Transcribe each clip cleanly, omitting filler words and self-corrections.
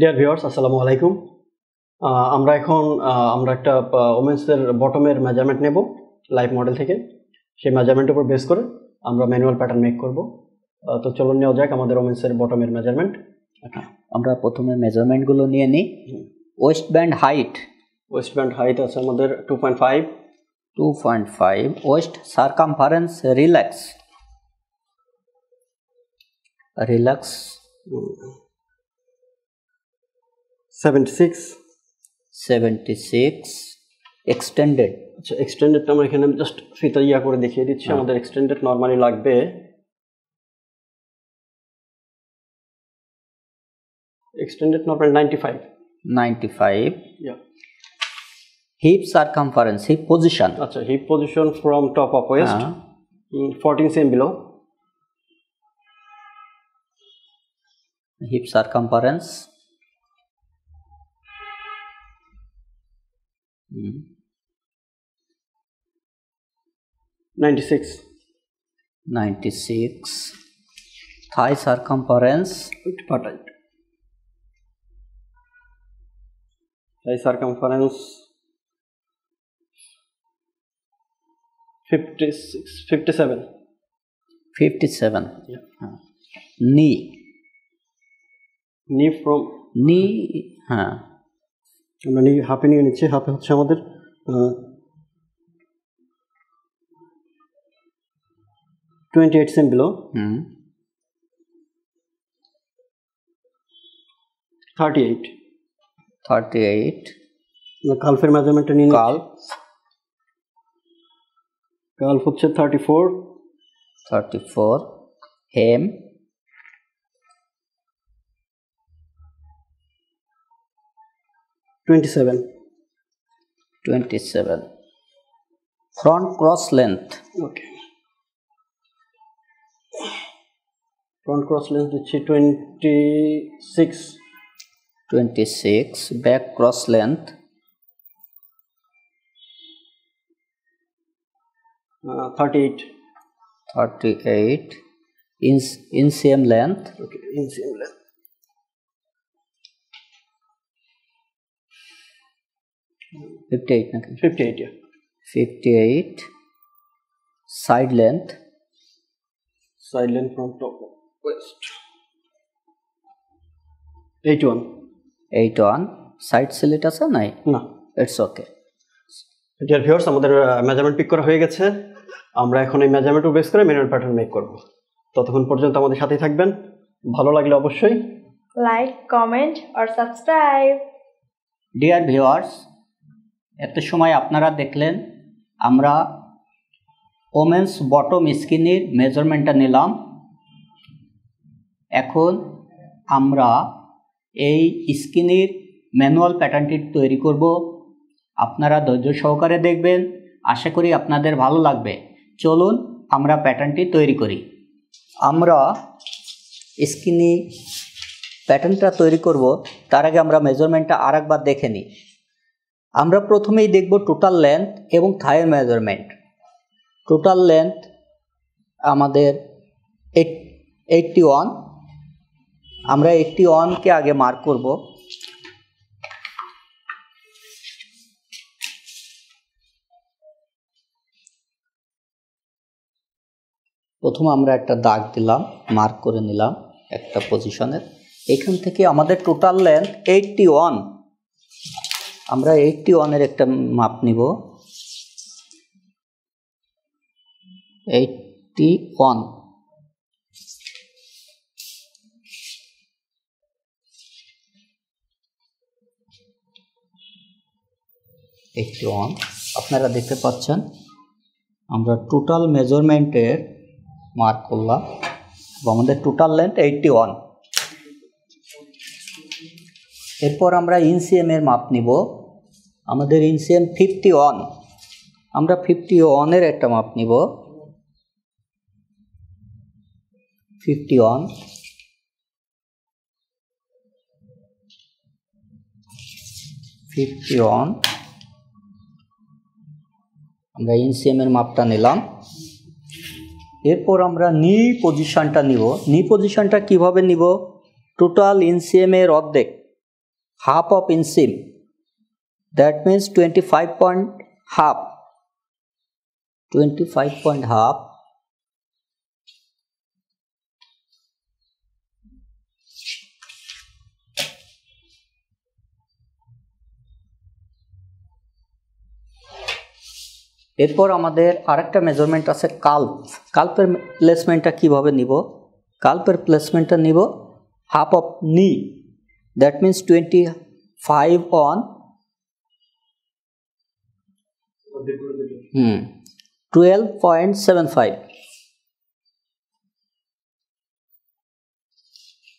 Dear viewers, আসসালামু আলাইকুম। আমরা এখন একটা ওমেন্সের বটমের মেজারমেন্ট নেব লাইভ মডেল থেকে। সেই মেজারমেন্টের উপর বেস করে আমরা ম্যানুয়াল প্যাটার্ন মেক করব। তো চলুন নেওয়া যাক আমাদের ওমেন্সের বটমের মেজারমেন্ট। আমরা প্রথমে মেজারমেন্টগুলো নিয়ে নিই। ওয়েস্ট ব্যান্ড হাইট আছে আমাদের 2.5। West circumference relax 76। এক্সটেন্ডেড, আচ্ছা এক্সটেন্ডেডটা আমরা এখানে জাস্ট ফিতা করে দেখিয়ে দিচ্ছি। আমাদের এক্সটেন্ডেড নরমালি লাগবে extended normal 95. Yeah. Hip circumference, hip position. Acha, hip position from top of waist 14 cm below. Hip circumference 96. Thigh circumference Thigh circumference 57. Yeah. Knee from আমরা নি হাফে নিয়ে নিচ্ছি। হাফে হচ্ছে আমাদের 28 cm below. 38. কালফের মেজারমেন্টটা নিয়ে নিচ্ছি। কালফ হচ্ছে 34. হেম 27. Front cross length front cross length দিচ্ছি 26. Back cross length 38. inseam length inseam length 58. Yeah. 58. Side length from top of waist 81. Side silt আছে নাই? না, ইটস ওকে। ডিয়ার ভিউয়ার্স, আমাদের মেজারমেন্ট পিক করা হয়ে গেছে। আমরা এখন এই মেজারমেন্ট বেস করে ম্যানুয়াল প্যাটার্ন মেক করব। ততক্ষণ পর্যন্ত আমাদের সাথেই থাকবেন। ভালো লাগলে অবশ্যই লাইক, কমেন্ট আর সাবস্ক্রাইব। ডিয়ার ভিউয়ার্স, এত সময় আপনারা দেখলেন আমরা ওমেন্স বটম স্কিনের মেজারমেন্টটা নিলাম। এখন আমরা এই স্কিনের ম্যানুয়াল প্যাটার্নটি তৈরি করব। আপনারা ধৈর্য সহকারে দেখবেন, আশা করি আপনাদের ভালো লাগবে। চলুন আমরা প্যাটার্নটি তৈরি করি। আমরা স্কিনে প্যাটার্নটা তৈরি করব, তার আগে আমরা মেজারমেন্টটা আরেকবার দেখে নিই। আমরা প্রথমেই দেখব টোটাল লেন্থ এবং থাইয়ের মেজারমেন্ট। টোটাল লেন্থ আমাদের 81। আমরা 81কে আগে মার্ক করব। প্রথমে আমরা একটা দাগ দিলাম, মার্ক করে নিলাম একটা পজিশনের। এখান থেকে আমাদের টোটাল লেন্থ 81। আমরা 81-এর একটা মাপ নিব। 81 আপনারা দেখতে পাচ্ছেন আমরা টোটাল মেজারমেন্টের মার্ক করলাম। আমাদের টোটাল লেন্থ 81। এরপর আমরা ইনসিএমের মাপ নিব। আমাদের ইনসিএম 51। আমরা 51-এর একটা মাপ নিব। 51 আমরা ইনসিএমের মাপটা নিলাম। এরপর আমরা নি পজিশনটা নিব। নি পজিশনটা কিভাবে নিব? টোটাল ইনসিএমের অর্ধেক half of inch, that means 25 point half, 25 point half, এরপর আমাদের আরেকটা মেজারমেন্ট আছে কাল্প। কাল্পের প্লেসমেন্টটা কিভাবে নিব? কাল্পের প্লেসমেন্টটা নিব হাফ অফ নি, দ্যাট মিন্স 25 অন 12.75,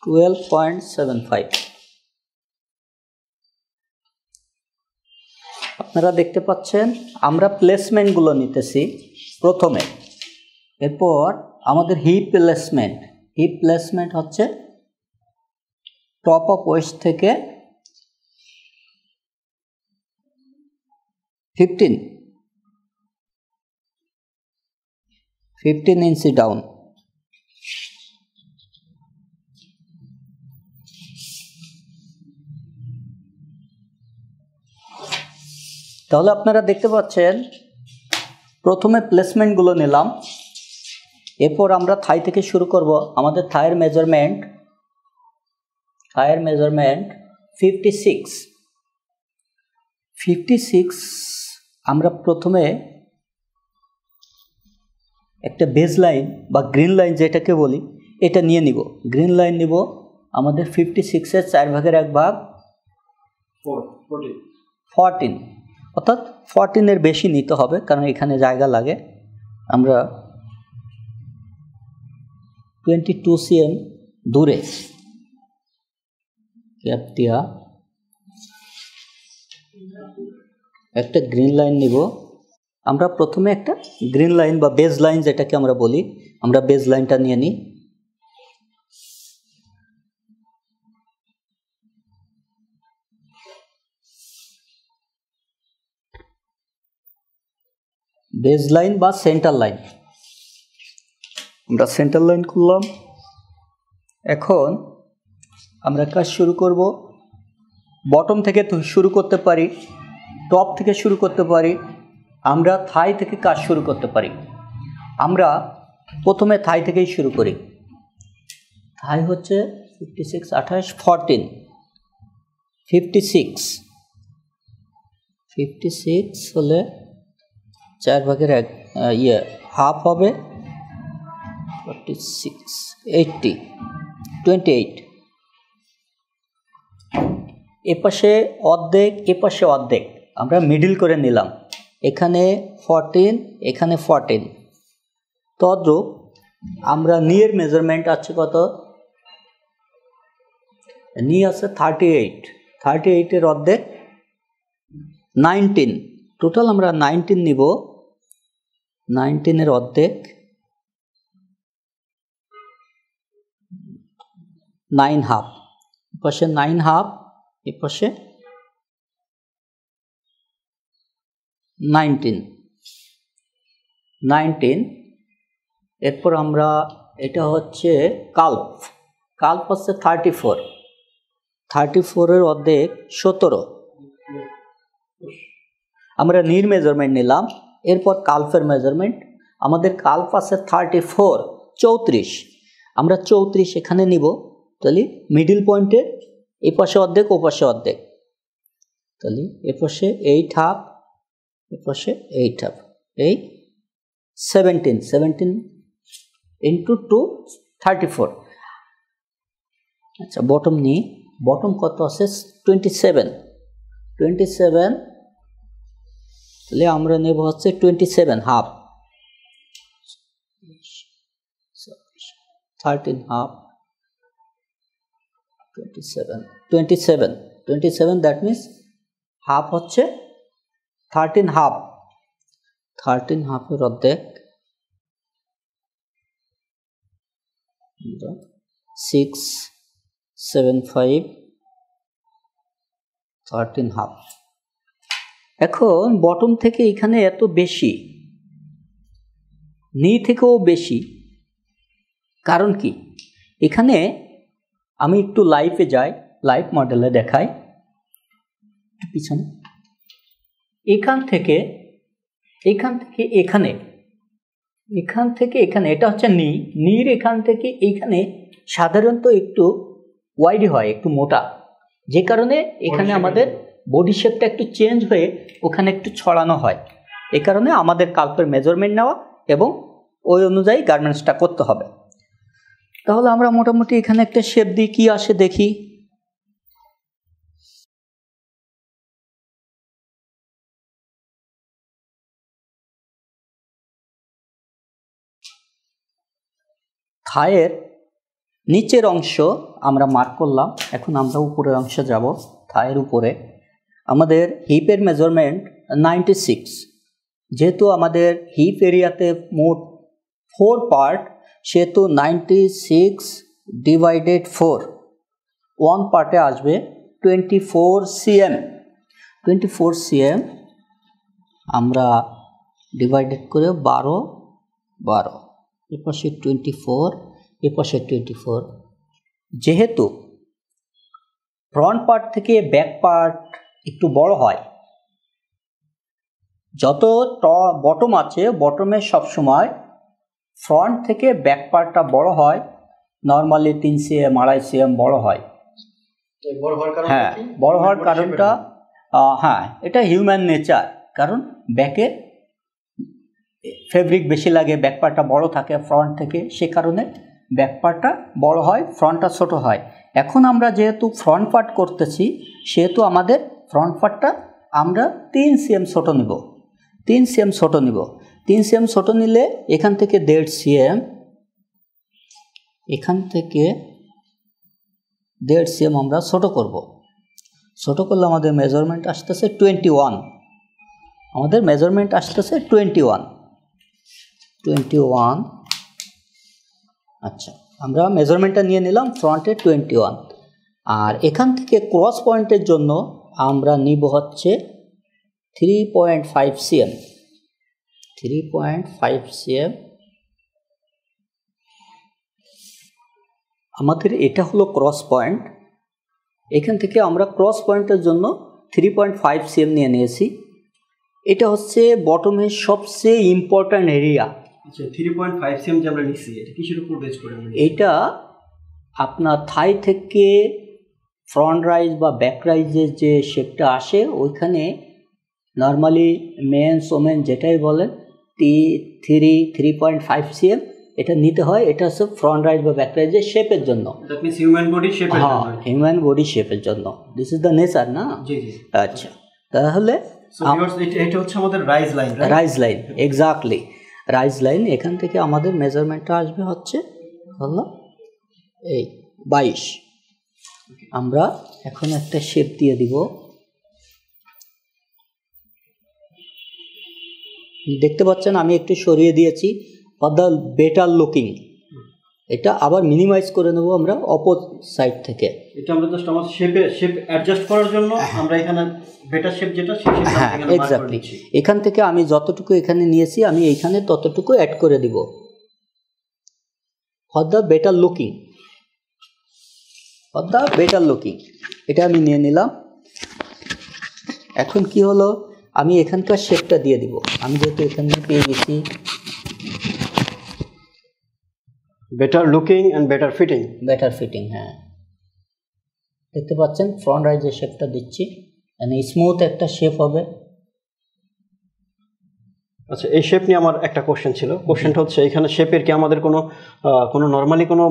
12.75। আপনারা দেখতে পাচ্ছেন আমরা প্লেসমেন্টগুলো নিতেছি প্রথমে। এরপর আমাদের হিপ প্লেসমেন্ট হচ্ছে টপ অফ ওয়েস্ট থেকে 15 ইঞ্চি ডাউন। তাহলে আপনারা দেখতে পাচ্ছেন প্রথমে প্লেসমেন্টগুলো নিলাম, এরপর আমরা থাই থেকে শুরু করব। আমাদের থাইয়ের মেজারমেন্ট 56। আমরা প্রথমে একটা বেজ লাইন বা গ্রিন লাইন যেটাকে বলি এটা নিয়ে নিব। গ্রিন লাইন নিব আমাদের 56-এর 4 ভাগের 1 ভাগ 14, অর্থাৎ 14-এর বেশি নিতে হবে কারণ এখানে জায়গা লাগে। আমরা 22 cm দূরে ক্যাপ দিয়া একটা গ্রিন লাইন নিব। আমরা প্রথমে একটা গ্রিন লাইন বা বেজ লাইন যেটাকে আমরা বলি, আমরা বেজ লাইনটা নিয়ে নিই। বেজ লাইন বা সেন্টার লাইন, আমরা সেন্টার লাইন করলাম। এখন আমরা কাজ শুরু করব। বটম থেকে শুরু করতে পারি, টপ থেকে শুরু করতে পারি, আমরা থাই থেকে কাজ শুরু করতে পারি। আমরা প্রথমে থাই থেকেই শুরু করি। থাই হচ্ছে 56, 28, 14, 56 হলে 4 ভাগের 1 হাফ হবে 46, 80, 28। এপাশে অর্ধেক, এপাশে অর্ধেক, আমরা মিডিল করে নিলাম। এখানে 14, এখানে 14। তদ্রূপ আমরা নিয়ের মেজারমেন্ট আছে কত? নি আছে 38-এর অর্ধেক 19। টোটাল আমরা 19 নিব। 19-এর অর্ধেক 9.5, এপাশে 9.5, এপাশে 19। এরপর আমরা এটা হচ্ছে কাল্প হচ্ছে 34-এর অর্ধেক 17। আমরা নির মেজারমেন্ট নিলাম। এরপর কাল্পের মেজারমেন্ট, আমাদের কাল্প আছে 34, 34। আমরা 34 এখানে নিব। তাহলে মিডিল পয়েন্টের এপাশে অর্ধেক, ওপাশে অর্ধেক। তাহলে এপাশে 8.5, এপাশে 8.5, এই 17 ইন্টু 2, 34। আচ্ছা, বটম নিই। বটম কত আছে? 27। তাহলে আমরা নেব হচ্ছে 27.5, 13.5, 27, দ্যাট মিন্স হাফ হচ্ছে 13.5, 13.5-এর অর্ধেক 6.75, 13.5। এখন বটম থেকে এখানে এত বেশি, নি থেকেও বেশি, কারণ কি? এখানে আমি একটু লাইভে যাই, লাইভ মডেলে দেখাই। একটু পিছনে, এখান থেকে এখানে, এটা হচ্ছে নির এখান থেকে এইখানে সাধারণত একটু ওয়াইড হয়, একটু মোটা, যে কারণে এখানে আমাদের বডি শেপটা একটু চেঞ্জ হয়ে ওখানে একটু ছড়ানো হয়। এই কারণে আমাদের কাল্পের মেজারমেন্ট নেওয়া এবং ওই অনুযায়ী গার্মেন্টসটা করতে হবে। তাহলে আমরা মোটামুটি এখানে একটা শেপ দিই, কি আসে দেখি। থায়ের নিচের অংশ আমরা মার্ক করলাম, এখন আমরা উপরের অংশে যাব। থায়ের উপরে আমাদের হিপের মেজারমেন্ট 96, যেহেতু আমাদের হিপ এরিয়াতে মোট 4 পার্ট, সেহেতু 96 ডিভাইডেড 4, 1 পার্টে আসবে 24 cm। 24 cm আমরা ডিভাইডেড করে 12, এপাশে 24, এপাশে 24। যেহেতু ফ্রন্ট পার্ট থেকে ব্যাক পার্ট একটু বড় হয়, যত বটম আছে, বটমে সবসময় ফ্রন্ট থেকে ব্যাক পার্টটা বড় হয়, নর্মালি 3 cm 2.5 cm বড় হয়। হ্যাঁ, বড় হওয়ার কারণটা হ্যাঁ, এটা হিউম্যান নেচার, কারণ ব্যাকে ফেব্রিক বেশি লাগে, ব্যাক পার্টটা বড় থাকে ফ্রন্ট থেকে, সে কারণে ব্যাক পার্টটা বড় হয়, ফ্রন্টটা ছোট হয়। এখন আমরা যেহেতু ফ্রন্ট পার্ট করতেছি, সেহেতু আমাদের ফ্রন্ট পার্টটা আমরা 3 cm ছোট নিব। 3 cm ছোট নিব। 3 cm ছোট নিলে এখান থেকে 1.5 cm, এখান থেকে 1.5 cm আমরা ছোট করব। ছোট করলে আমাদের মেজারমেন্ট আসতেছে 21। আমাদের মেজারমেন্ট আসতেছে 21। আচ্ছা, আমরা মেজারমেন্টটা নিয়ে নিলাম ফ্রন্টে 21। আর এখান থেকে ক্রস পয়েন্টের জন্য আমরা নিব হচ্ছে 3.5 cm। 3.5 cm আমাদের এটা হলো ক্রস পয়েন্ট। এখান থেকে আমরা ক্রস পয়েন্টের জন্য 3.5 cm নিয়ে নিয়েছি। এটা হচ্ছে বটমের সবচেয়ে ইম্পর্ট্যান্ট এরিয়া। আচ্ছা, 3.5 cm যে আমরা নিচ্ছি, এটা কিসের উপর বেস করে? এটা আপনার থাই থেকে ফ্রন্ট রাইজ বা ব্যাক রাইজের যে শেপটা আসে, ওইখানে নর্মালি মেন্স ওমেন যেটাই বলেন 3.5 cm এটা নিতে হয়। এটা হচ্ছে ফ্রন্ট রাইজ বা ব্যাক রাইজের শেপের জন্য, হিউম্যান বডি শেপের জন্য। হ্যাঁ, হিউম্যান বডি শেপের জন্য। দিস ইজ দ্য নেচার, না? জি জি। আচ্ছা, তাহলে এটা হচ্ছে আমাদের rise line. Rise line, exactly rise line. এখান থেকে আমাদের মেজারমেন্টটা আসবে হচ্ছে হলো এই 22। আমরা এখন একটা শেপ দিয়ে দিব। দেখতে পাচ্ছেন আমি একটু সরিয়ে দিয়েছি ফর দ্য বেটার লুকিং। এটা আবার মিনিমাইজ করে নেব আমরা অপর সাইড থেকে। এটা আমরা জাস্ট আমার শেপ অ্যাডজাস্ট করার জন্য আমরা এখানে বেটার শেপ যেটা, হ্যাঁ এক্স্যাক্টলি, এখান থেকে আমি যতটুকু এখানে নিয়েছি আমি এইখানে ততটুকু অ্যাড করে দিব for the better looking. For the better looking এটা আমি নিয়ে নিলাম। এখন কি হলো, আমি এখানকার শেপটা দিয়ে দিব। আমি যেহেতু এখানে পেয়ে গেছি better looking and better fitting. Better fitting, হ্যাঁ দেখতে পাচ্ছেন ফ্রন্ট রাইজের শেপটা দিচ্ছি, মানে স্মুথ একটা শেপ হবে। আচ্ছা, এই শেপ নিয়ে আমার একটা কোশ্চেন ছিল। কোশ্চেনটা হচ্ছে, এখানে শেপের কি আমাদের কোনো নর্মালি কোনো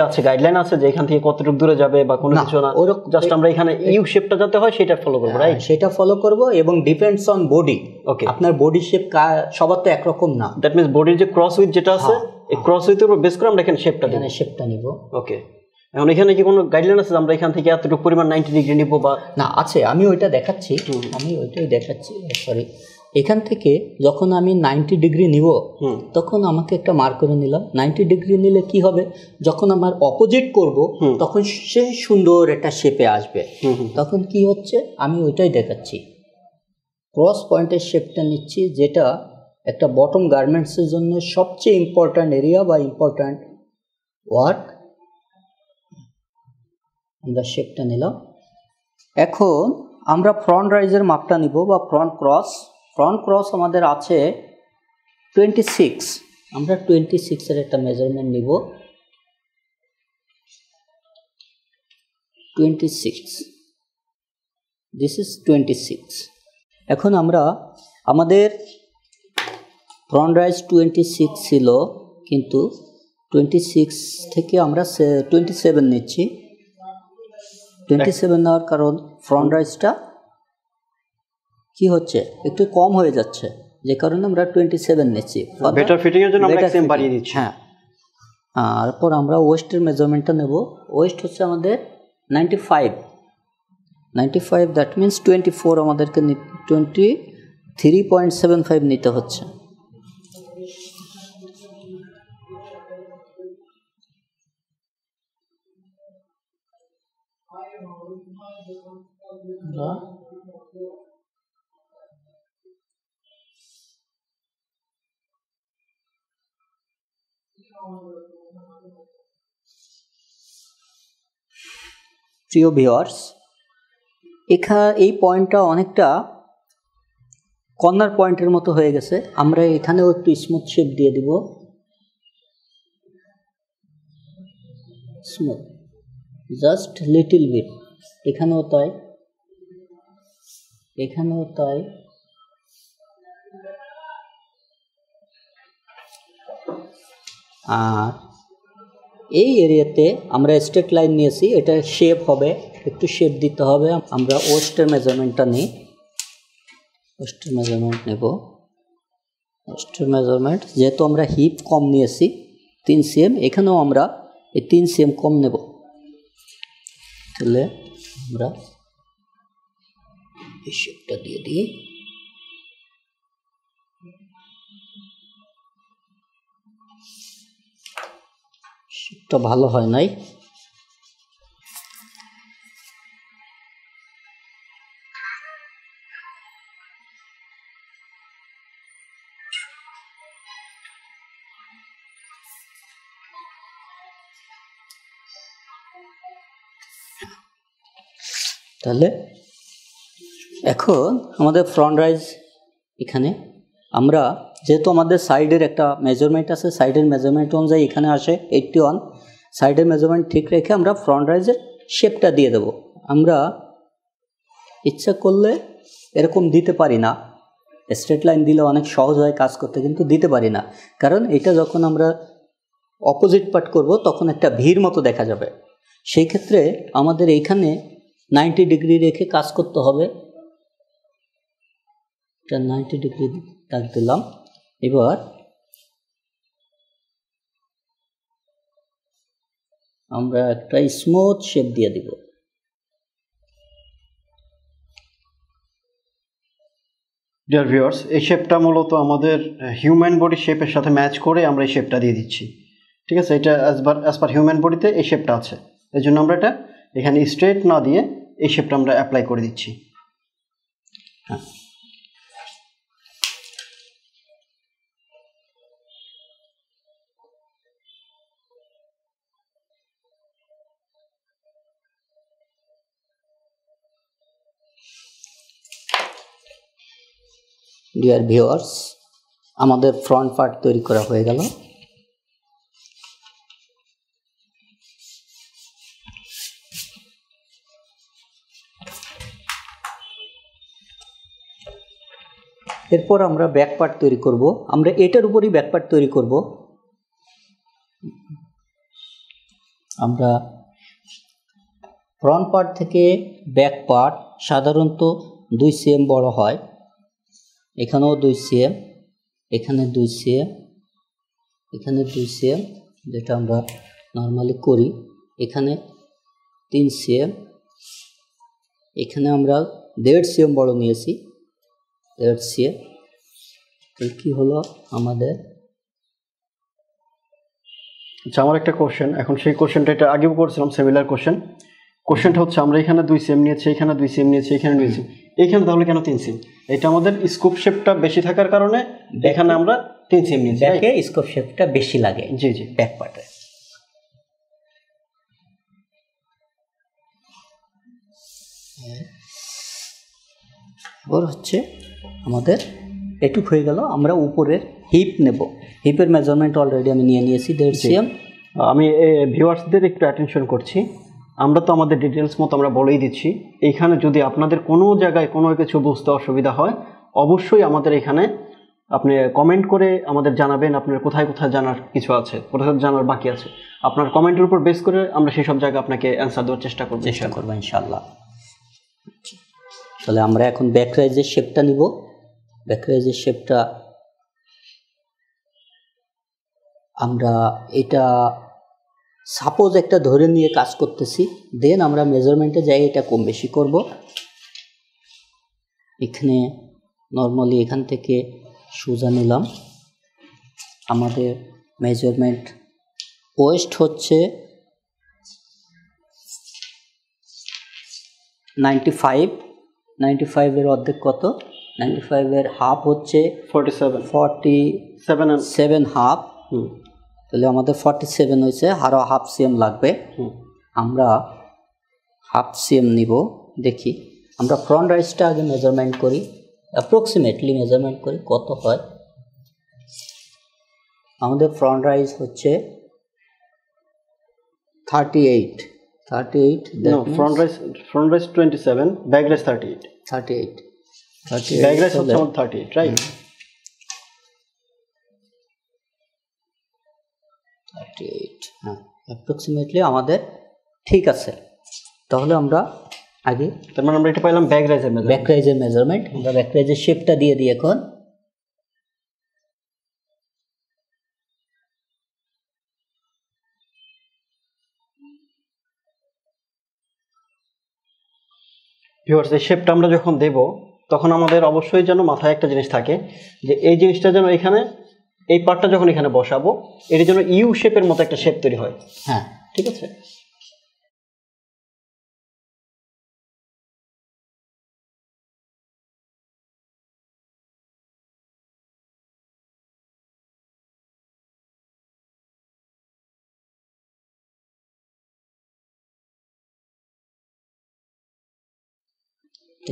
আছে, গাইডলাইন আছে যে এখান থেকে কতটুকু দূরে যাবে বা কোনো কিছু না? জাস্ট আমরা এখানে ইউ শেপটা যাতে হয় সেটা ফলো করব, রাইট? সেটা ফলো করব এবং ডিপেন্ডস অন বডি। ওকে, আপনার বডি শেপ সবার তো একরকম না। দ্যাট মিন্স বডির যে ক্রস উইথ যেটা আছে, এই ক্রস উইথের উপর বেস করে আমরা এখানে শেপটা নিব। ওকে, এখন এখানে কি কোনো গাইডলাইন আছে আমরা এখান থেকে এতটুকু পরিমাণ 90 ডিগ্রি নিব বা না? আছে, আমি ওইটাই দেখাচ্ছি। সরি, এখান থেকে যখন আমি 90 ডিগ্রি নিব তখন আমাকে একটা মার্ক করে নিলাম। 90 ডিগ্রি নিলে কি হবে, যখন আমার অপোজিট করব তখন সে সুন্দর একটা শেপে আসবে। তখন কি হচ্ছে আমি ওইটাই দেখাচ্ছি। ক্রস পয়েন্টের শেপটা নিচ্ছি, যেটা একটা বটম গার্মেন্টসের জন্য সবচেয়ে ইম্পর্ট্যান্ট এরিয়া বা ইম্পর্ট্যান্ট ওয়ার্ক। আমরা শেপটা নিলাম। এখন আমরা ফ্রন্ট রাইজের মাপটা নিব বা ফ্রন্ট ক্রস আমাদের আছে 26। আমরা 26 এর একটা মেজারমেন্ট নিব। 26, দিস ইজ 26। এখন আমরা আমাদের ফ্রন্ট রাইজ 26 ছিল, কিন্তু 26 থেকে আমরা 27 নিচ্ছি। 27 নেওয়ার কারণ ফ্রন্ট রাইজটা কি হচ্ছে, একটু কম হয়ে যাচ্ছে, যে কারণে আমরা 27 নিচ্ছি। বেটার ফিটিং এর জন্য আমরা এক্সএম বাড়িয়ে দিচ্ছি। হ্যাঁ, তারপর আমরা ওয়েস্টের মেজারমেন্টটা নেব। ওয়েস্ট হচ্ছে আমাদের 95, দ্যাট মিন্স 24 আমাদেরকে 23.75 নিতে হচ্ছে। প্রিয় ভিউয়ার্স, এই পয়েন্টটা অনেকটা কর্নার পয়েন্টের মতো হয়ে গেছে। আমরা এখানেও একটু স্মুথ শেপ দিয়ে দিব, স্মুথ, জাস্ট লিটল বিট। এখানেও তাই, এখানেও তাই। আর এই এরিয়াতে আমরা স্ট্রেট লাইন নিয়েছি, এটা শেপ হবে, একটু শেপ দিতে হবে। আমরা ওয়েস্টের মেজারমেন্টটা নিই, ওয়েস্টের মেজারমেন্ট নেব। ওয়েস্টের মেজারমেন্ট যেহেতু আমরা হিপ কম নিয়েছি 3 cm, এখানেও আমরা এই 3 cm কম নেব। তাহলে আমরা এই শেপটা দিয়ে দিই। শেপটা ভালো হয় নাই। তাহলে এখন আমাদের ফ্রন্ট রাইজ এখানে, আমরা যেহেতু আমাদের সাইডের একটা মেজারমেন্ট আছে, সাইডের মেজারমেন্ট অনুযায়ী এখানে আসে 81। সাইডের মেজারমেন্ট ঠিক রেখে আমরা ফ্রন্ট রাইজের শেপটা দিয়ে দেব। আমরা ইচ্ছা করলে এরকম দিতে পারি না, স্ট্রেট লাইন দিলে অনেক সহজ হয় কাজ করতে, কিন্তু দিতে পারি না, কারণ এটা যখন আমরা অপোজিট পার্ট করব তখন একটা ভিড় মতো দেখা যাবে। সেই ক্ষেত্রে আমাদের এইখানে 90 ডিগ্রি রেখে কাজ করতে হবে। এটা 90 ডিগ্রি দাগ দিলাম। এবার আমরা একটা স্মুথ শেপ দিয়ে দিব। ডিয়ার ভিউয়ার্স, এই শেপটা মূলত আমাদের হিউম্যান বডি শেপের সাথে ম্যাচ করে আমরা এই শেপটা দিয়ে দিচ্ছি। ঠিক আছে, এটা অ্যাজ পার হিউম্যান বডিতে এই শেপটা আছে, এই জন্য আমরা এটা এখানে স্ট্রেট না দিয়ে এই শেপটা আমরা অ্যাপ্লাই করে দিচ্ছি। হ্যাঁ, ডিয়ার ভিউয়ার্স, আমাদের ফ্রন্ট পার্ট তৈরি করা হয়ে গেল। এরপর আমরা ব্যাক পার্ট তৈরি করব। আমরা এটার উপরই ব্যাক পার্ট তৈরি করব। আমরা ফ্রন্ট পার্ট থেকে ব্যাক পার্ট সাধারণত 2 cm বড় হয়। এখানেও 2 cm, এখানে 2 cm, এখানে 2 cm, যেটা আমরা নর্মালি করি। এখানে 3 cm, এখানে আমরা 1.5 cm বড় নিয়েছি, 1.5 cm। কি হলো আমাদের? আচ্ছা, আমার একটা কোশ্চেন, এখন সেই কোশ্চেনটা এটা আগেও করছিলাম, সিমিলার কোশ্চেনটা হচ্ছে আমরা এখানে 2 cm নিয়েছি, এখানে 2 cm নিয়েছি, এখানে 2 cm, এইখানে তাহলে কেন 3 cm? এটা আমাদের স্কোপ শেপটা বেশি থাকার কারণে এখানে আমরা 3 cm নিয়েছি। ব্যাকে স্কোপ শেপটা বেশি লাগে। জি জি, ব্যাক পার্টে। এবার হচ্ছে আমাদের এটুক হয়ে গেল। আমরা উপরের হিপ নেব। হিপের মেজারমেন্ট অলরেডি আমি নিয়ে নিয়েছি 1.5 cm। আমি ভিউয়ার্সদের একটু অ্যাটেনশন করছি। আমরা তো আমাদের ডিটেলস মতো আমরা বলেই দিচ্ছি। এইখানে যদি আপনাদের কোনো জায়গায় কোনো কিছু বুঝতে অসুবিধা হয়, অবশ্যই আমাদের এখানে আপনি কমেন্ট করে আমাদের জানাবেন আপনার কোথায় কোথায় জানার কিছু আছে, কোথায় জানার বাকি আছে। আপনার কমেন্টের উপর বেস করে আমরা সেই সব জায়গায় আপনাকে অ্যান্সার দেওয়ার চেষ্টা করব ইনশাআল্লাহ। তাহলে আমরা এখন ব্যাক রাইজের শেপটা নিব। ব্যাক রাইজের শেপটা আমরা এটা সাপোজ একটা ধরে নিয়ে কাজ করতেছি, দেন আমরা মেজারমেন্টে যাই এটা কম বেশি করব। এখানে নর্মালি এখান থেকে সোজা নিলাম। আমাদের মেজারমেন্ট ওয়েস্ট হচ্ছে 95 এর অর্ধেক কত? 95 এর হাফ হচ্ছে 47 হাফ। তাহলে আমাদের 47 হয়েছে, আরও হাফ সিএম লাগবে। আমরা হাফ সিএম নিব। দেখি আমরা ফ্রন্ট রাইজটা আগে মেজারমেন্ট করি, অ্যাপ্রক্সিমেটলি মেজারমেন্ট করি কত হয়। আমাদের ফ্রন্ট রাইজ হচ্ছে 38। Front rise 27, back rise 38। Back rise হচ্ছে 38, রাইট? 38, হ্যাঁ, অ্যাপ্রক্সিমেটলি আমাদের ঠিক আছে। তাহলে আমরা আগে তার মানে আমরা এটা পাইলাম ব্যাক রাইজের মেজারমেন্ট। আমরা ব্যাক রাইজের শেপটা দিয়ে দিই এখন। ভিউয়ার্স, এই শেপটা আমরা যখন দেব তখন আমাদের অবশ্যই যেন মাথায় একটা জিনিস থাকে যে এই জিনিসটা যেন এখানে, এই পার্টটা যখন এখানে বসাবো এর জন্য ইউ শেপের মতো একটা শেপ তৈরি হয়। হ্যাঁ, ঠিক আছে।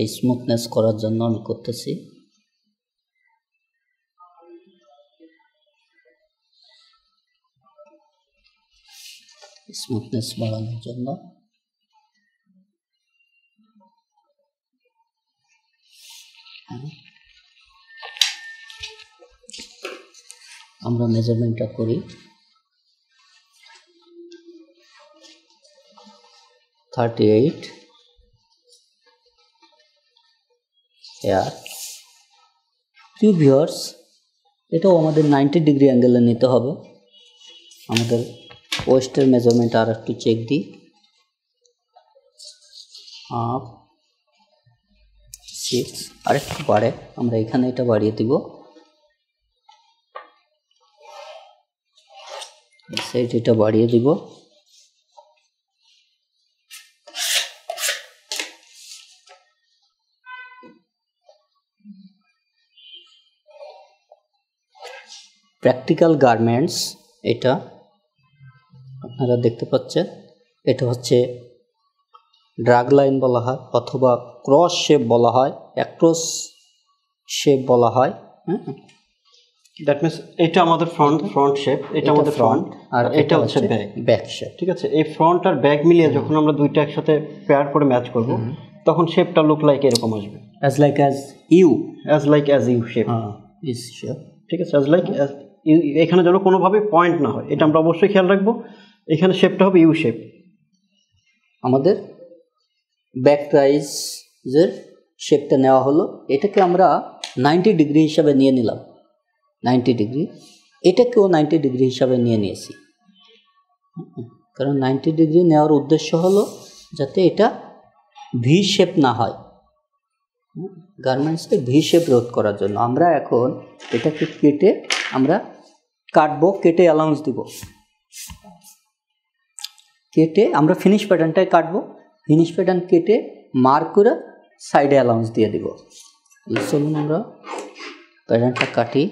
এই স্মুথনেস করার জন্য আমি করতেছি। স্মুথনেস বাড়ানোর জন্য আমরা মেজারমেন্টটা করি। 38 হেয়ার। ভিউয়ার্স, এটাও আমাদের 90 ডিগ্রি অ্যাঙ্গেলে নিতে হবে। আমাদের ওয়েস্টের মেজারমেন্ট আর একটু চেক দিই। হাফ 6, আরেকটু বাড়ে, আমরা এখানে এটা বাড়িয়ে দিব। এই সাইড এটা বাড়িয়ে দিব। প্র্যাকটিক্যাল গার্মেন্টস এটা আপনারা দেখতে পাচ্ছেন। এটা হচ্ছে ড্রাগ লাইন বলা হয়, অথবা ক্রস শেপ বলা হয়, অ্যাক্রস শেপ বলা হয়। দ্যাট মিন্স এটা আমাদের ফ্রন্ট শেপ, এটা আমাদের ফ্রন্ট, আর এটা হচ্ছে ব্যাক শেপ। ঠিক আছে। এই ফ্রন্ট আর ব্যাক মিলিয়ে যখন আমরা দুইটা একসাথে পেয়ার করে ম্যাচ করব তখন শেপটা লুক লাইক এরকম আসবে, as like as you shape. Is shape, ঠিক আছে। অ্যাজ লাইক এখানে যেন কোনোভাবে পয়েন্ট না হয়, এটা আমরা অবশ্যই খেয়াল রাখবো। এখানে শেপটা হবে ইউ শেপ। আমাদের ব্যাক রাইজের শেপটা নেওয়া হলো। এটাকে আমরা 90 ডিগ্রি হিসাবে নিয়ে নিলাম। 90 ডিগ্রি, এটাকেও 90 ডিগ্রি হিসাবে নিয়ে নিয়েছি। কারণ 90 ডিগ্রি নেওয়ার উদ্দেশ্য হলো যাতে এটা ভি শেপ না হয়, গার্মেন্টসকে ভি শেপ রোধ করার জন্য। আমরা এখন এটাকে কেটে আমরা কাটবো, কেটে অ্যালাউন্স দিব। কেটে আমরা ফিনিশ প্যাটার্নটাই কাটবো। ফিনিশ প্যাটার্ন কেটে মার্ক করে সাইডে অ্যালাউন্স দিয়ে দিব। চলুন আমরা প্যাটার্নটা কাটি।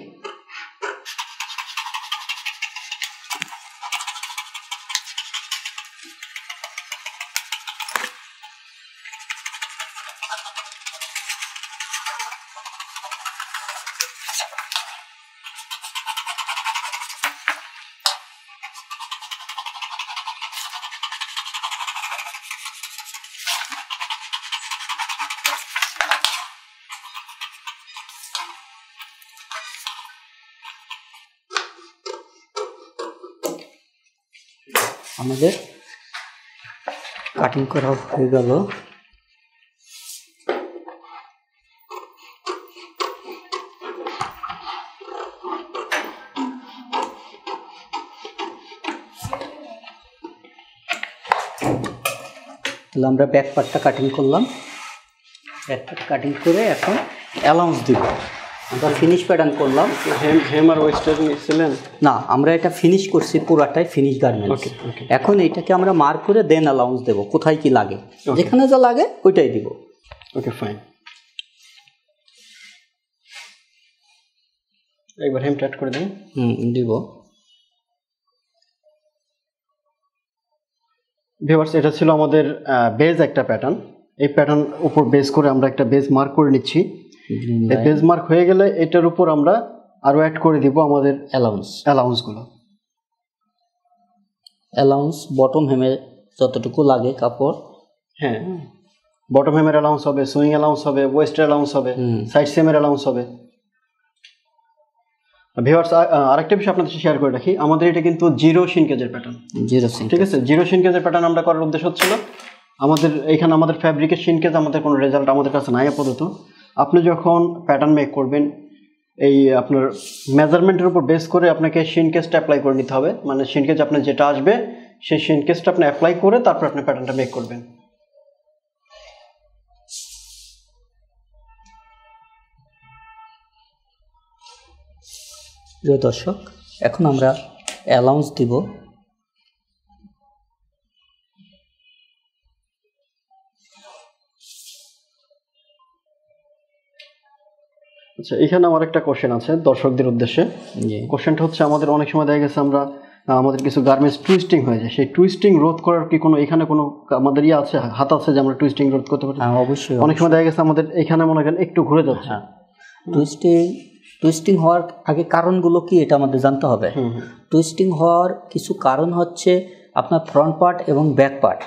আমাদের কাটিং করা হয়ে গেল। তাহলে আমরা ব্যাক পার্টটা কাটিং করলাম, ব্যাক পার্ট কাটিং করে এখন অ্যালাউন্স দিব। আমরা ফিনিশ প্যাটার্ন করলাম। হেম আর ওয়েস্টার্ন নিয়েছিলেন? না, আমরা এটা ফিনিশ করছি, পুরাটাই ফিনিশ গার্মেন্টস। এখন এইটাকে আমরা মার্ক করে দেন অ্যালাউন্স দেবো, কোথায় কি লাগে, যেখানে যা লাগে ওইটাই দিব। Okay fine. একবার হেম টাইট করে দেন। দিব। ভিউয়ার্স, এটা ছিল আমাদের বেজ একটা প্যাটার্ন। এই প্যাটার্ন উপর বেস করে আমরা একটা বেজ মার্ক করে নিচ্ছি। এই বেজ মার্ক হয়ে গেলে এটার উপর আমরা আরো অ্যাড করে দিব আমাদের অ্যালাউন্সগুলো। অ্যালাউন্স বটম হেমে যতটুকু লাগে কাপড়, হ্যাঁ, বটম হেমের অ্যালাউন্স হবে, সুইং অ্যালাউন্স হবে, ওয়েস্টের অ্যালাউন্স হবে, সাইড সেমের অ্যালাউন্স হবে। ভিউয়ার্স, আরেকটা বিষয় আপনাদের সাথে শেয়ার করে রাখি, আমাদের এটা কিন্তু জিরো শিনকেজের প্যাটার্ন। ঠিক আছে, জিরো শিনকেজের প্যাটার্ন আমরা করার উদ্দেশ্য হচ্ছিল আমাদের এখানে আমাদের ফ্যাব্রিকের শিনকেজ আমাদের কোনো রেজাল্ট আমাদের কাছে নাই আপাতত। আপনি যখন প্যাটার্ন মেক করবেন, এই আপনার মেজারমেন্টের উপর বেস করে আপনাকে শিনকেজটা অ্যাপ্লাই করে নিতে হবে। মানে শিনকেজ আপনার যেটা আসবে সেই শিনকেজটা আপনি অ্যাপ্লাই করে তারপর আপনি প্যাটার্নটা মেক করবেন। প্রিয় দর্শক, এখন আমরা অ্যালাউন্স দিব। আচ্ছা, এখানে আমার একটা কোশ্চেন আছে দর্শকদের উদ্দেশ্যে। কোশ্চেনটা হচ্ছে, আমাদের অনেক সময় দেখা গেছে আমরা আমাদের কিছু গার্মেন্টস টুইস্টিং হয়ে যায়, সেই টুইস্টিং রোধ করার কি কোনো এখানে কোনো আমাদের ইয়ে আছে, হাত আছে যে আমরা টুইস্টিং রোধ করতে পারি? অবশ্যই। অনেক সময় দেখা গেছে আমাদের এখানে মনে করেন একটু ঘুরে যাচ্ছে। টুইস্টিং হওয়ার আগে কারণগুলো কি এটা আমাদের জানতে হবে। টুইস্টিং হওয়ার কিছু কারণ হচ্ছে আপনার ফ্রন্ট পার্ট এবং ব্যাক পার্ট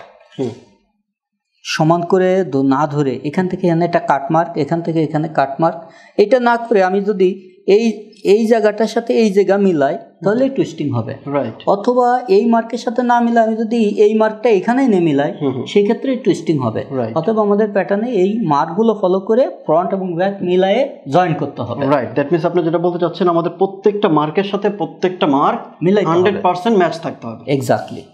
সমান করে না ধরে এখান থেকে এখানে একটা কাটমার্ক, এখান থেকে এখানে কাটমার্ক, এটা না করে আমি যদি এই জায়গাটার সাথে এই জায়গা মিলাই তাহলে টুইস্টিং হবে। অথবা এই মার্কের সাথে না মিলাই আমি যদি এই মার্কটা এখানেই নে মিলাই সেই ক্ষেত্রে টুইস্টিং হবে। অথবা আমাদের প্যাটার্নে এই মার্কগুলো ফলো করে ফ্রন্ট এবং ব্যাক মিলায়ে জয়েন করতে হবে। রাইট, দ্যাট মিন্স আপনি যেটা বলতে চাচ্ছেন আমাদের প্রত্যেকটা মার্কের সাথে প্রত্যেকটা মার্ক মিলাই 100% ম্যাচ থাকতে হবে। এক্স্যাক্টলি।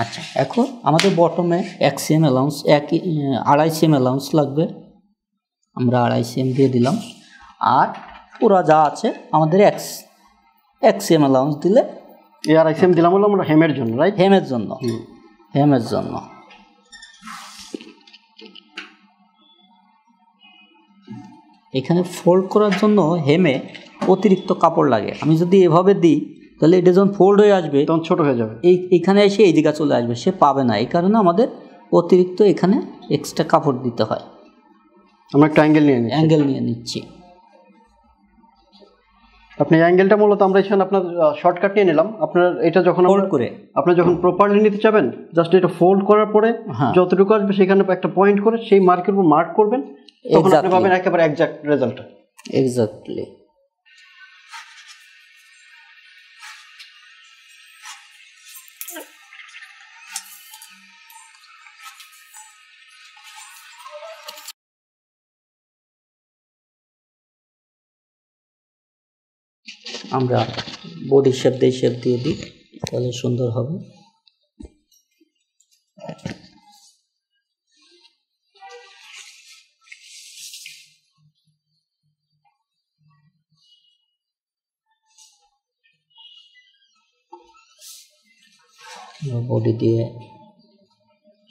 আচ্ছা, এখন আমাদের বটমে 1 cm অ্যালাউন্স, 2.5 cm অ্যালাউন্স লাগবে। আমরা 2.5 cm দিয়ে দিলাম। আর পুরা যা আছে আমাদের 1 cm অ্যালাউন্স দিলে, এই 2.5 cm দিলাম হলো আমরা হেমের জন্য, রাইট? হেমের জন্য, হেমের জন্য। এখানে ফোল্ড করার জন্য হেমে অতিরিক্ত কাপড় লাগে। আমি যদি এভাবে দিই তাহলে এটা যখন ফোল্ড হয়ে আসবে তখন ছোট হয়ে যাবে, এইখানে এসে এই দিকে চলে আসবে, সে পাবে না। এই কারণে আমাদের অতিরিক্ত এখানে এক্সট্রা কাপড় দিতে হয়। আমরা একটা অ্যাঙ্গেল নিয়ে নিচ্ছি। আপনি অ্যাঙ্গেলটা মূলত আমরা এখানে আপনার শর্টকাট নিয়ে নিলাম। আপনার এটা যখন ফোল্ড করে আপনি যখন প্রপারলি নিতে চাবেন, জাস্ট এটা ফোল্ড করার পরে যতটুকু আসবে সেখানে একটা পয়েন্ট করে সেই মার্কের উপর মার্ক করবেন, তখন আপনি পাবেন একেবারে এক্সাক্ট রেজাল্ট। এক্স্যাক্টলি। আমরা বডি শেপ দিয়ে দিই তাহলে সুন্দর হবে। বডি দিয়ে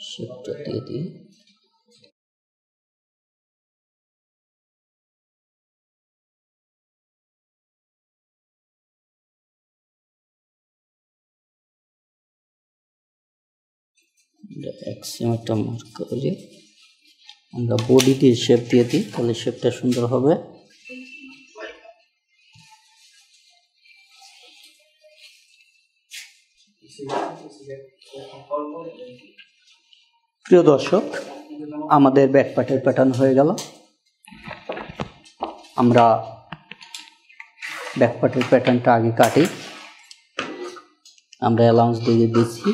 শেপটা দিয়ে দিই। এক সিমটা মার্ক করে আমরা বডি দিয়ে শেপ দিয়ে দিই, তাহলে শেপটা সুন্দর হবে। প্রিয় দর্শক, আমাদের ব্যাক পার্টের প্যাটার্ন হয়ে গেল। আমরা ব্যাক পার্টের প্যাটার্নটা আগে কাটি। আমরা অ্যালাউন্স দিয়ে দিচ্ছি।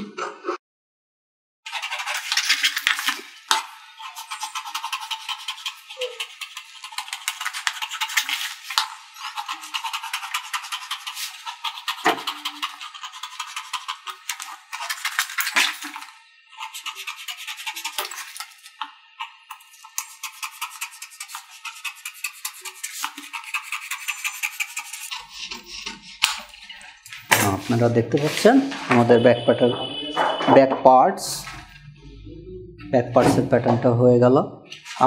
আপনারা দেখতে পাচ্ছেন আমাদের ব্যাক পার্টসের প্যাটার্নটা হয়ে গেল।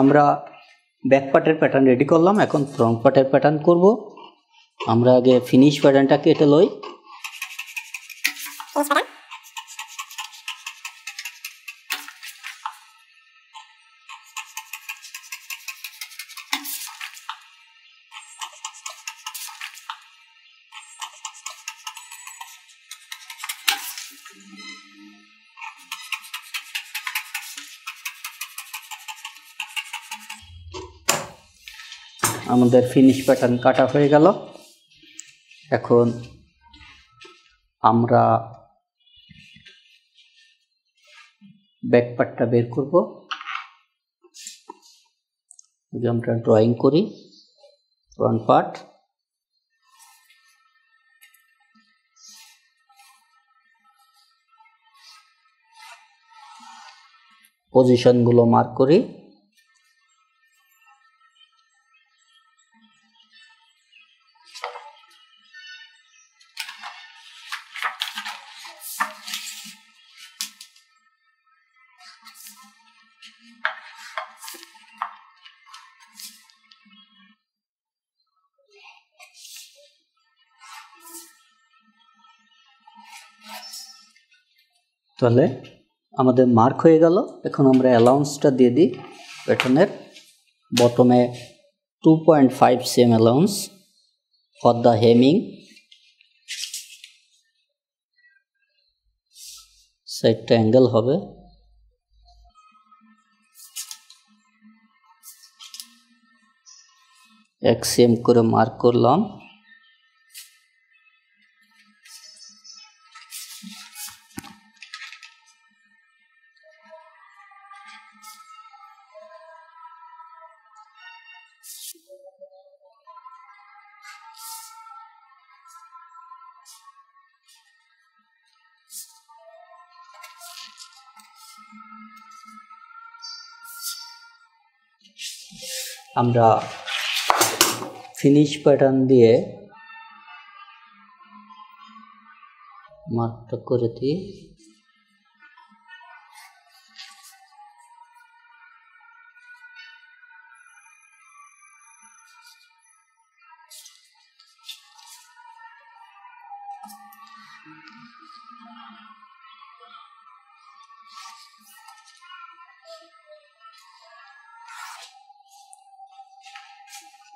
আমরা ব্যাক পার্টের প্যাটার্ন রেডি করলাম, এখন ফ্রন্ট পার্টের প্যাটার্ন করব। আমরা আগে ফিনিশ প্যাটার্নটা কেটে লই। আমাদের ফিনিশ প্যাটার্ন কাটা হয়ে গেল। এখন আমরা ব্যাক পার্টটা বের করব। আমরা ড্রয়িং করি ফ্রন্ট পার্ট, পজিশনগুলো মার্ক করি। তাহলে আমাদের মার্ক হয়ে গেল। এখন আমরা অ্যালাউন্সটা দিয়ে দিই প্যাটার্নের। বটমে 2.5 cm allowance for the Hemming, সাইডটা অ্যাঙ্গেল হবে। এক cm করে মার্ক করলাম। আমরা ফিনিশ প্যাটার্ন দিয়ে মার্কটা করে দিই।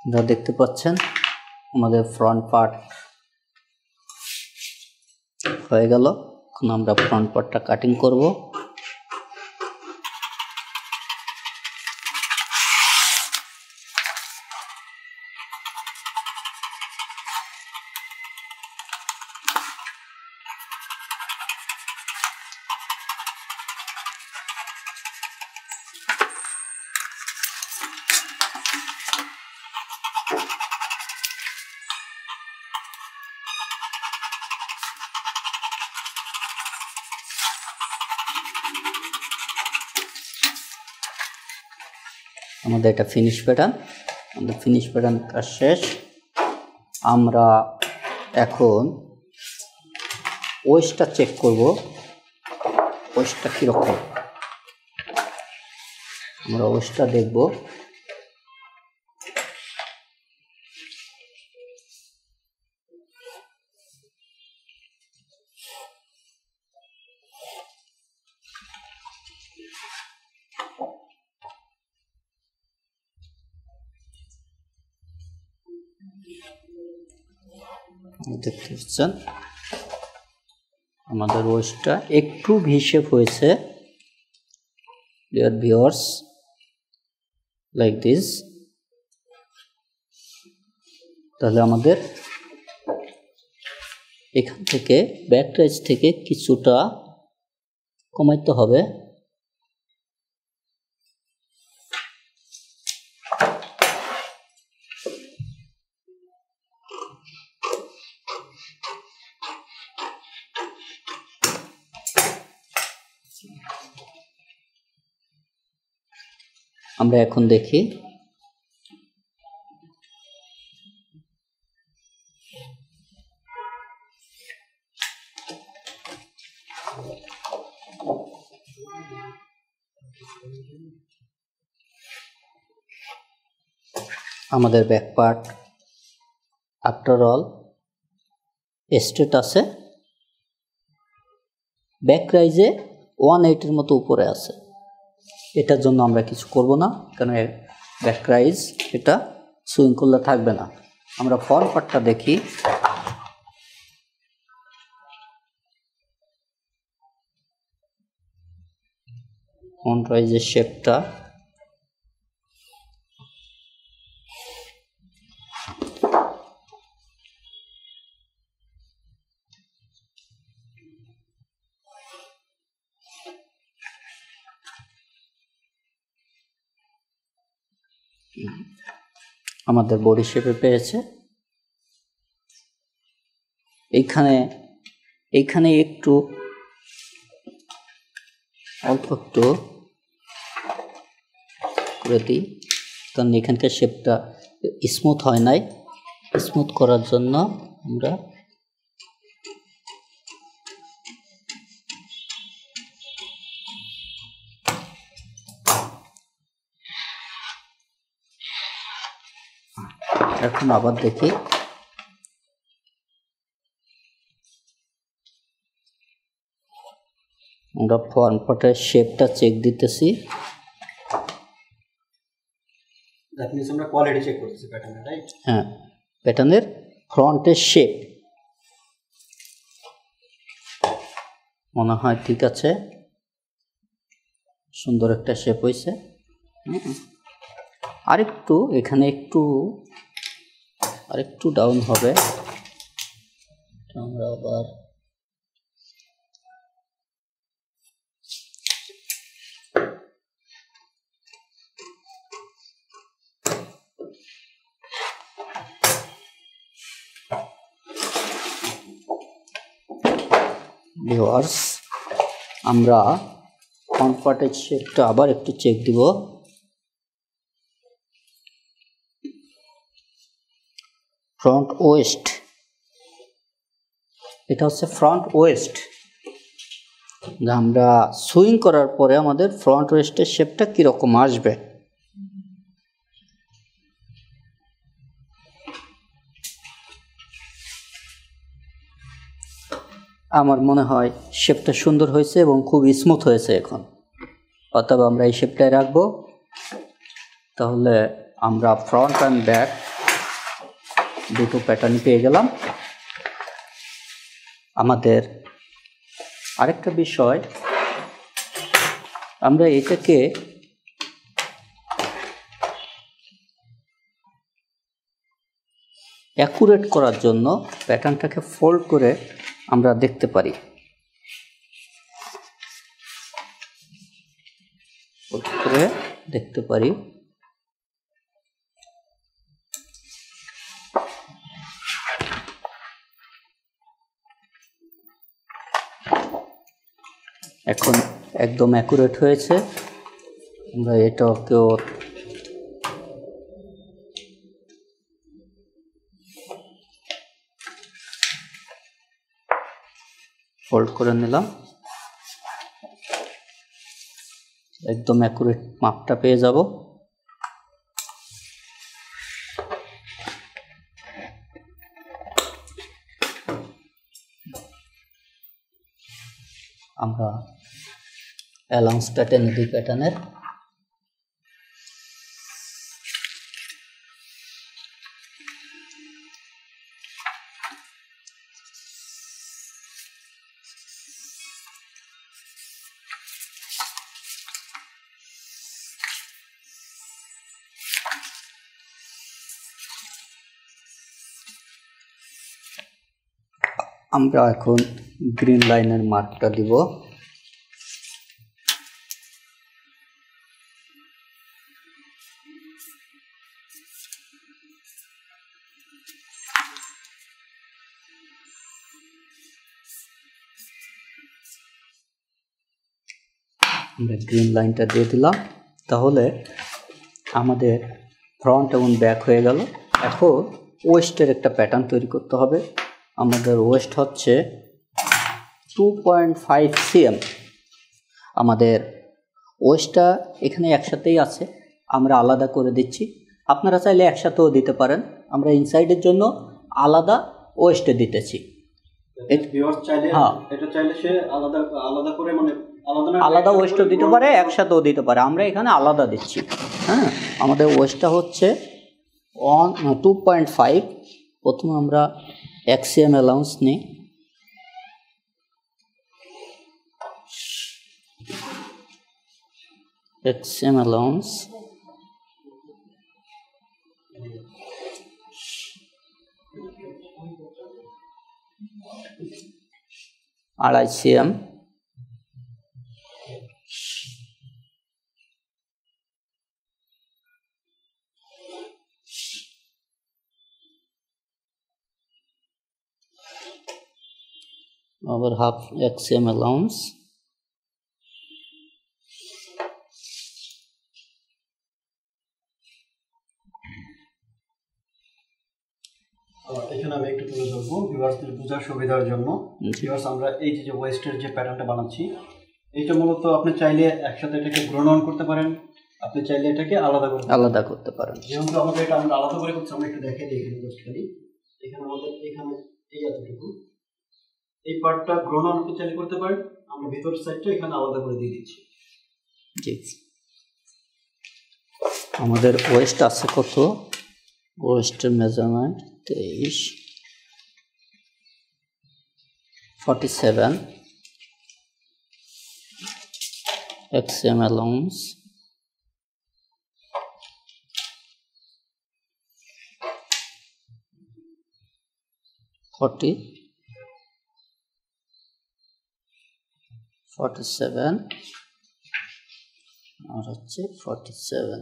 আপনারা দেখতে পাচ্ছেন আমাদের ফ্রন্ট পার্ট হয়ে গেল। এখন আমরা ফ্রন্ট পার্টটা কাটিং করব। আমাদের এটা ফিনিশ প্যাটার্ন। আমাদের ফিনিশ প্যাটার্ন কাজ শেষ। আমরা এখন ওয়েস্টটা চেক করব, ওয়েস্টটা কীরকম। আমরা ওয়েস্টটা দেখব। দেখতে পাচ্ছেন আমাদের ওয়েস্টটা একটু ভি শেপ হয়েছে। Dear viewers, like this. তাহলে আমাদের এখান থেকে ব্যাক রাইজ থেকে কিছুটা কমাইতে হবে। আমরা এখন দেখি আমাদের back part after all straight আছে, ব্যাক রাইজে 180 মতো উপরে আছে। এটার জন্য আমরা কিছু করব না, কারণ ব্যাক রাইজ এটা সুইং করলে থাকবে না। আমরা ফ্রন্ট পার্টটা দেখি। ফ্রন্ট রাইজের শেপটা আমাদের বডি শেপে পেয়েছে। এইখানে একটু অল্প একটু করে দিই, কারণ এখানকার শেপটা স্মুথ হয় নাই। স্মুথ করার জন্য আমরা এখন আবার দেখি। আমরা ফ্রন্ট পার্টের শেপটা চেক দিতেছি। দ্যাট মিন্স আমরা কোয়ালিটি চেক করতেছি প্যাটার্নের, রাইট? হ্যাঁ, প্যাটার্নের ফ্রন্টের শেপ মনে হয় ঠিক আছে, সুন্দর একটা শেপ হয়েছে। আরেকটু এখানে আরেকটু ডাউন হবে। আমরা আবার ভিউয়ার্স, আমরা ফ্রন্ট পার্টের শেপটা আবার একটু চেক দিব। ফ্রন্ট ওয়েস্ট, এটা হচ্ছে ফ্রন্ট ওয়েস্ট। আমরা সুইং করার পরে আমাদের ফ্রন্ট ওয়েস্টের শেপটা কীরকম আসবে। আমার মনে হয় শেপটা সুন্দর হয়েছে এবং খুব স্মুথ হয়েছে এখন। অতএব আমরা এই শেপটাই রাখবো। তাহলে আমরা ফ্রন্ট অ্যান্ড ব্যাক দুটো প্যাটার্ন পেয়ে গেলাম। আমাদের আরেকটা বিষয়, আমরা এটাকে অ্যাকুরেট করার জন্য প্যাটার্নটাকে ফোল্ড করে আমরা দেখতে পারি। ফোল্ড করে দেখতে পারি। এখন একদম অ্যাকুরেট হয়েছে। আমরা এটাকেও ফোল্ড করে নিলাম, একদম অ্যাকুরেট মাপটা পেয়ে যাব। আমরা অ্যালাউন্সটা টেনে দিই প্যাটার্নের। আমরা এখন গ্রিন লাইনের মার্কটা দিব। আমরা গ্রিন লাইনটা দিয়ে দিলাম। তাহলে আমাদের ফ্রন্ট এবং ব্যাক হয়ে গেল। এখন ওয়েস্টের একটা প্যাটার্ন তৈরি করতে হবে। আমাদের ওয়েস্ট হচ্ছে 2.5 cm। আমাদের ওয়েস্টটা এখানে একসাথেই আছে, আমরা আলাদা করে দিচ্ছি। আপনারা চাইলে একসাথেও দিতে পারেন। আমরা ইনসাইডের জন্য আলাদা ওয়েস্টে দিতেছি। হ্যাঁ, এটা চাইলে সে আলাদা আলাদা করে মানে আলাদা ওয়েস্টও দিতে পারে, একসাথেও দিতে পারে। আমরা এখানে আলাদা দিচ্ছি। হ্যাঁ, আমাদের ওয়েস্টটা হচ্ছে 2.5। প্রথমে আমরা 1 cm অ্যালাউন্স নিই। cm অ্যালাউন্স, আড়াই cm, আবার হাফ 1 cm অ্যালাউন্স, এখানে আমি একটু তুলে ধরবো ভিউয়ার্সদের বোঝার সুবিধার জন্য। ভিউয়ার্স, আমরা এই যে ওয়েস্টের যে প্যাটার্নটা বানাচ্ছি, এইটা মূলত আপনি চাইলে একসাথে এটাকে গ্রহণ অন করতে পারেন, আপনি চাইলে এটাকে আলাদা করতে পারেন। যেহেতু আমাদের এটা আমরা আলাদা করে করছি, আমরা একটু দেখাই দিই। এখানে জাস্ট খালি এখানে আমাদের এখানে এই এতটুকু এই পার্টটা গ্রহণ অন চাইলে করতে পারেন। আমরা ভিতরের সাইডটা এখানে আলাদা করে দিয়ে দিচ্ছি। জি, আমাদের ওয়েস্ট আছে কত? ওয়েস্টের মেজারমেন্ট 23, 47 cm অ্যালাউন্স, 47 আর হচ্ছে 47।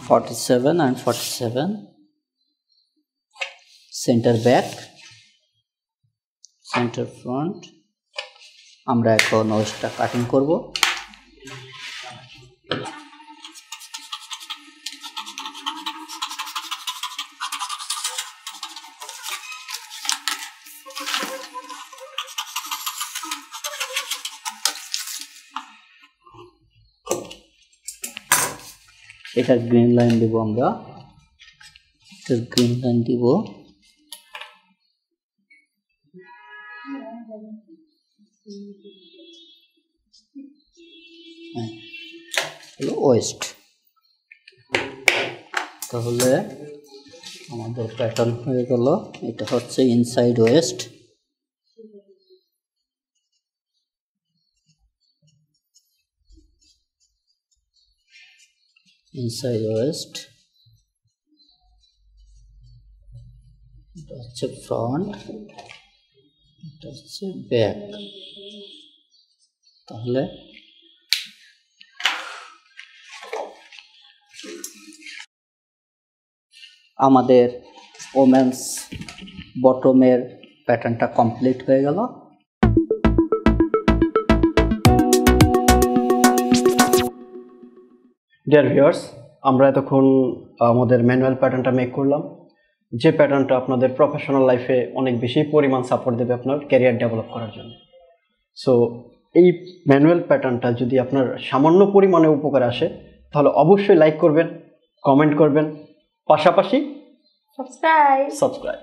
47 and 47 centre back, centre front. আমরা এখন ওয়েস্টটা কাটিং করব। এটা গ্রিন লাইন দিব, আমরা এটা গ্রিন লাইন দিব। হলো ওয়েস্ট। তাহলে আমাদের প্যাটার্ন হয়ে গেল। এটা হচ্ছে ইনসাইড ওয়েস্ট। inside west, এটা হচ্ছে ফ্রন্ট, এটা হচ্ছে ব্যাক। তাহলে আমাদের ওমেন্স বটমের প্যাটার্নটা কমপ্লিট হয়ে গেল। ডিয়ার ভিউয়ার্স, আমরা এতক্ষণ আমাদের ম্যানুয়াল প্যাটার্নটা মেক করলাম, যে প্যাটার্নটা আপনাদের প্রফেশনাল লাইফে অনেক বেশি পরিমাণ সাপোর্ট দেবে আপনার ক্যারিয়ার ডেভেলপ করার জন্য। সো এই ম্যানুয়াল প্যাটার্নটা যদি আপনার সামান্য পরিমাণে উপকার আসে, তাহলে অবশ্যই লাইক করবেন, কমেন্ট করবেন, পাশাপাশি সাবস্ক্রাইব।